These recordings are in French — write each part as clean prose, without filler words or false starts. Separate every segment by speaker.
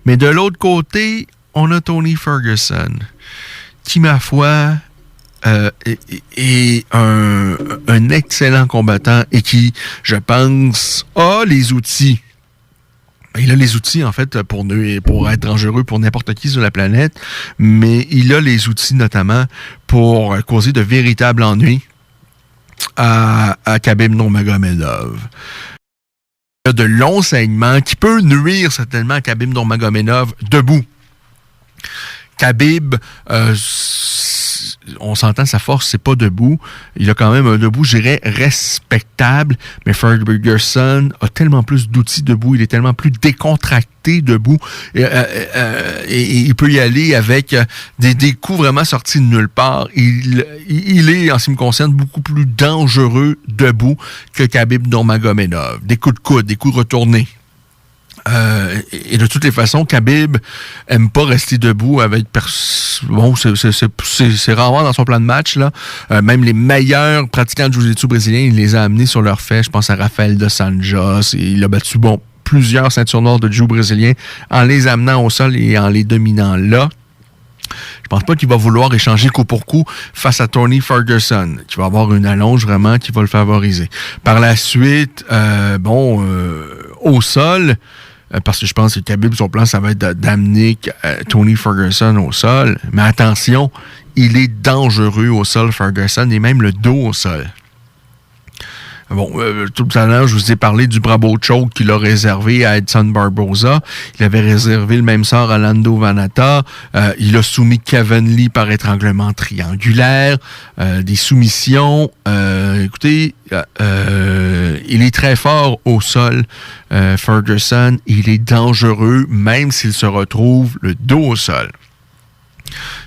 Speaker 1: Mais de l'autre côté, on a Tony Ferguson, qui, ma foi, est un excellent combattant et qui, je pense, a les outils. Il a les outils, en fait, pour être dangereux pour n'importe qui sur la planète, mais il a les outils, notamment, pour causer de véritables ennuis à Khabib Nurmagomedov. Il y a de longs saignements qui peuvent nuire certainement à Khabib Nurmagomedov debout. Khabib, on s'entend, sa force, c'est pas debout. Il a quand même un debout, je dirais, respectable. Mais Ferguson a tellement plus d'outils debout. Il est tellement plus décontracté debout. Et il peut y aller avec des coups vraiment sortis de nulle part. Il est, en ce qui me concerne, beaucoup plus dangereux debout que Khabib Nurmagomedov. Des coups de coude, des coups retournés. Et de toutes les façons, Khabib aime pas rester debout avec bon, c'est rarement dans son plan de match là. Même les meilleurs pratiquants de jiu-jitsu brésiliens, il les a amenés sur leurs faits. Je pense à Rafael dos Anjos. Il a battu plusieurs ceintures noires de jiu brésilien en les amenant au sol et en les dominant là. Je pense pas qu'il va vouloir échanger coup pour coup face à Tony Ferguson, qui va avoir une allonge vraiment qui va le favoriser. Par la suite, au sol, parce que je pense que Khabib, son plan, ça va être d'amener Tony Ferguson au sol. Mais attention, il est dangereux au sol, Ferguson, et même le dos au sol. Bon, tout à l'heure, je vous ai parlé du Bravo Choke qu'il a réservé à Edson Barboza. Il avait réservé le même sort à Lando Vannata. Il a soumis Kevin Lee par étranglement triangulaire. Des soumissions. Écoutez, il est très fort au sol, Ferguson. Il est dangereux, même s'il se retrouve le dos au sol.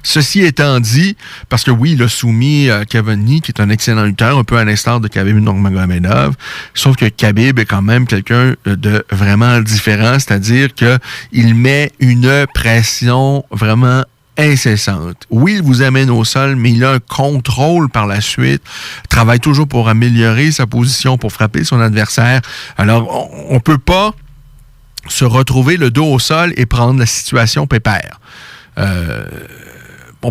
Speaker 1: Ceci étant dit, parce que oui, il a soumis Kevin Lee, qui est un excellent lutteur, un peu à l'instar de Khabib Nurmagomedov, sauf que Khabib est quand même quelqu'un de vraiment différent, c'est-à-dire qu'il met une pression vraiment incessante. Oui, il vous amène au sol, mais il a un contrôle par la suite, travaille toujours pour améliorer sa position, pour frapper son adversaire. Alors, on peut pas se retrouver le dos au sol et prendre la situation pépère.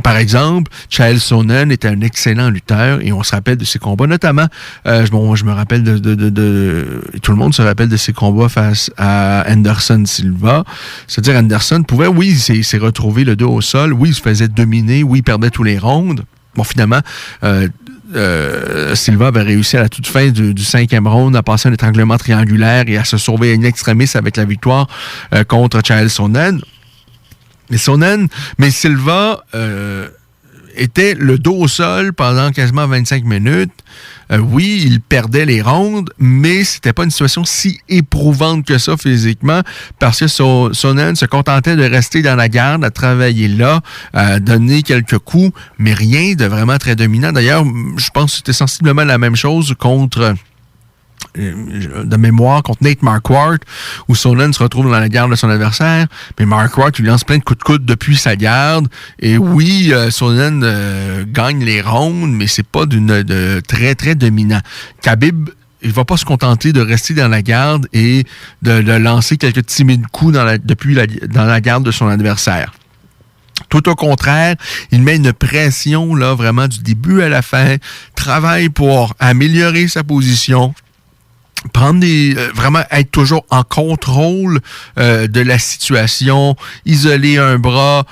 Speaker 1: Par exemple, Chael Sonnen était un excellent lutteur et on se rappelle de ses combats, notamment, je me rappelle tout le monde se rappelle de ses combats face à Anderson Silva. C'est-à-dire, Anderson pouvait, oui, s'est retrouvé le dos au sol, oui, il se faisait dominer, oui, il perdait tous les rounds. Bon, finalement, Silva avait réussi à la toute fin du 5e round à passer un étranglement triangulaire et à se sauver in extremis avec la victoire contre Chael Sonnen. Mais Silva était le dos au sol pendant quasiment 25 minutes. Oui, il perdait les rounds, mais c'était pas une situation si éprouvante que ça physiquement, parce que Sonnen se contentait de rester dans la garde, à travailler là, à donner quelques coups, mais rien de vraiment très dominant. D'ailleurs, je pense que c'était sensiblement la même chose contre... de mémoire contre Nate Marquardt, où Sonnen se retrouve dans la garde de son adversaire, mais Marquardt lui lance plein de coups de coude depuis sa garde, et oui, Sonnen gagne les rounds, mais c'est pas de très très dominant. Khabib, il va pas se contenter de rester dans la garde et de lancer quelques timides coups dans la garde de son adversaire. Tout au contraire, il met une pression là vraiment du début à la fin, travaille pour améliorer sa position, vraiment être toujours en contrôle de la situation, isoler un bras,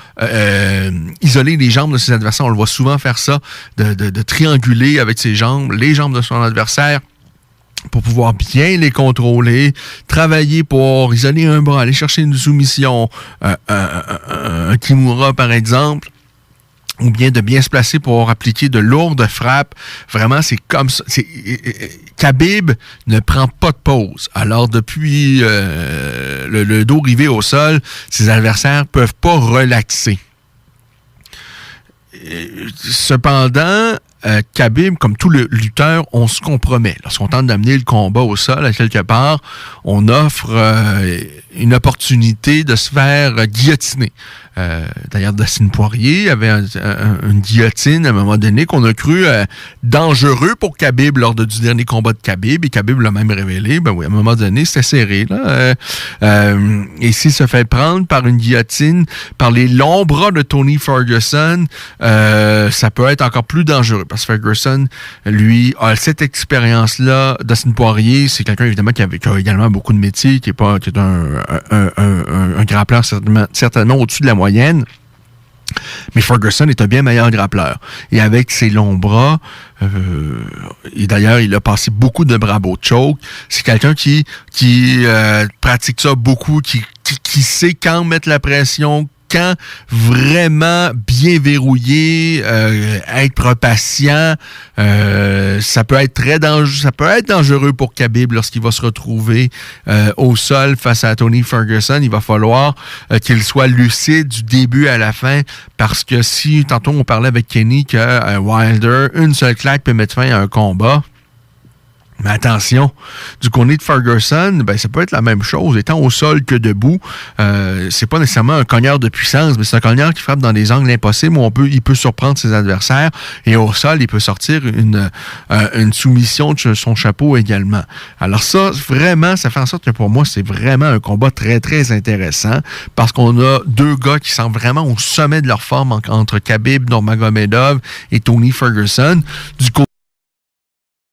Speaker 1: isoler les jambes de ses adversaires. On le voit souvent faire ça, de trianguler avec ses jambes, les jambes de son adversaire, pour pouvoir bien les contrôler, travailler pour isoler un bras, aller chercher une soumission, un Kimura par exemple, ou bien de bien se placer pour appliquer de lourdes frappes. Vraiment, c'est comme ça. Khabib ne prend pas de pause. Alors, depuis le dos rivé au sol, ses adversaires peuvent pas relaxer. Cependant, Khabib, comme tout le lutteur, on se compromet. Lorsqu'on tente d'amener le combat au sol, à quelque part, on offre une opportunité de se faire guillotiner. D'ailleurs, Dustin Poirier avait une guillotine à un moment donné qu'on a cru dangereux pour Khabib lors du dernier combat de Khabib, et Khabib l'a même révélé. Ben oui, à un moment donné, c'était serré, là. Et s'il se fait prendre par une guillotine, par les longs bras de Tony Ferguson, ça peut être encore plus dangereux, parce que Ferguson, lui, a cette expérience-là. Dustin Poirier, c'est quelqu'un, évidemment, qui a également beaucoup de métier, qui est un grappleur certainement au-dessus de la moyenne. Mais Ferguson est un bien meilleur grappleur. Et avec ses longs bras, et d'ailleurs, il a passé beaucoup de Bravo choke. C'est quelqu'un qui pratique ça beaucoup, qui sait quand mettre la pression, quand vraiment bien verrouiller, être patient. Ça peut être très dangereux. Ça peut être dangereux pour Khabib lorsqu'il va se retrouver au sol face à Tony Ferguson. Il va falloir qu'il soit lucide du début à la fin, parce que si, tantôt on parlait avec Kenny que Wilder, une seule claque peut mettre fin à un combat. Mais attention, du côté de Ferguson, ben ça peut être la même chose. Étant au sol que debout, c'est pas nécessairement un cogneur de puissance, mais c'est un cogneur qui frappe dans des angles impossibles où il peut surprendre ses adversaires. Et au sol, il peut sortir une soumission de son chapeau également. Alors ça, vraiment, ça fait en sorte que pour moi, c'est vraiment un combat très, très intéressant, parce qu'on a deux gars qui sont vraiment au sommet de leur forme entre Khabib Nurmagomedov et Tony Ferguson. Du côté